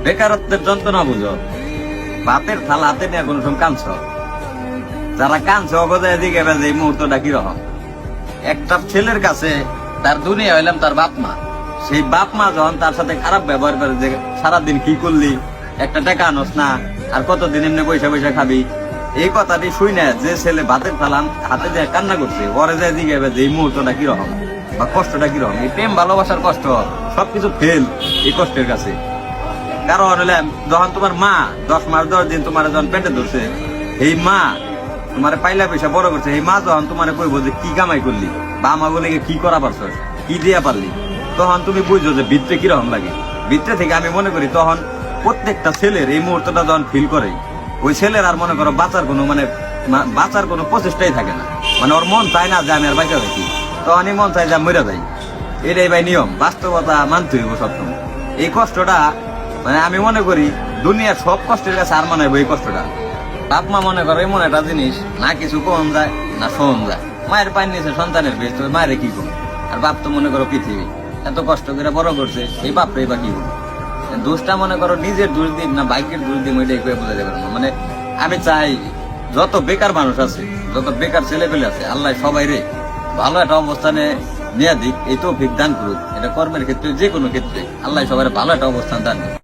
বেকারত্বের যন্ত্রণা বুঝো, ভাতের থালা হাতে নিয়ে কোনো সময় কাঁদছ, যারা কাঁদছে অগদায় দিকে বেজে এই মুহূর্তটা কিরকম। একটা ছেলের কাছে তার দুনিয়া হইলাম তার বাপ মা, সেই বাপ মা যখন তার সাথে খারাপ ব্যবহার করে যে সারাদিন কি করলি, একটা টাকা আনস না, আর কতদিন এমনি পয়সা পয়সা খাবি, এই কথাটি শুই না যে ছেলে ভাতের থালা হাতে দিয়ে কান্না করছে, ওরে যায় দিকে বেজে এই মুহূর্তটা কিরকম বা কষ্টটা কিরকম। এই প্রেম ভালোবাসার কষ্ট সবকিছু ফেল এই কষ্টের কাছে। কারণ হলে যখন তোমার মা 10 মাস 10 দিন তোমার যখন পেটে ধরছে, এই মা তোমার পাইলা পয়সা বড় করছে, এই মা যখন তোমার কইব যে কি কামাই করলি বা আমাগুলিকে কি করা পারছ, কি দিয়া পারলি, তখন তুমি বুঝছো যে ভিতরে কিরকম লাগে। ভিতরে থেকে আমি মনে করি তখন প্রত্যেকটা ছেলের এই মুহূর্তটা যখন ফিল করে, ওই ছেলের আর মনে করো বাঁচার কোনো প্রচেষ্টাই থাকে না। মানে ওর মন চায় না যে আমি আর বাইচা হয়েছি, তখনই মন চায় যে মরে যাই। এটাই ভাই নিয়ম, বাস্তবতা মানতে হইব সবসময়। এই কষ্টটা মানে আমি মনে করি দুনিয়ার সব কষ্টের কাছে আর মনে হয় এই কষ্টটা। বাপ মা মনে করো এমন একটা জিনিস, না কিছু কম যায় না শোন যায়। মায়ের পায়ের নিচে সন্তানের বেশ, তবে মায়ের কি কম। আর বাপ তো মনে করো পৃথিবী, এত কষ্ট করে বড় করছে, এই বাপটাই বা কি করবো। দোষটা মনে করো নিজের দোষ দিন না ভাগ্যের দোষ দিন, ওইটাই করে বোঝা যাবে না। মানে আমি চাই যত বেকার মানুষ আছে, যত বেকার ছেলে পেলে আছে, আল্লাহ সবাই রে ভালো একটা অবস্থানে নিয়ে দিক, এই তৌফিক দান করুক। এটা কর্মের ক্ষেত্রে যে কোনো ক্ষেত্রে আল্লাহ সবাই ভালো একটা অবস্থান দান করুক।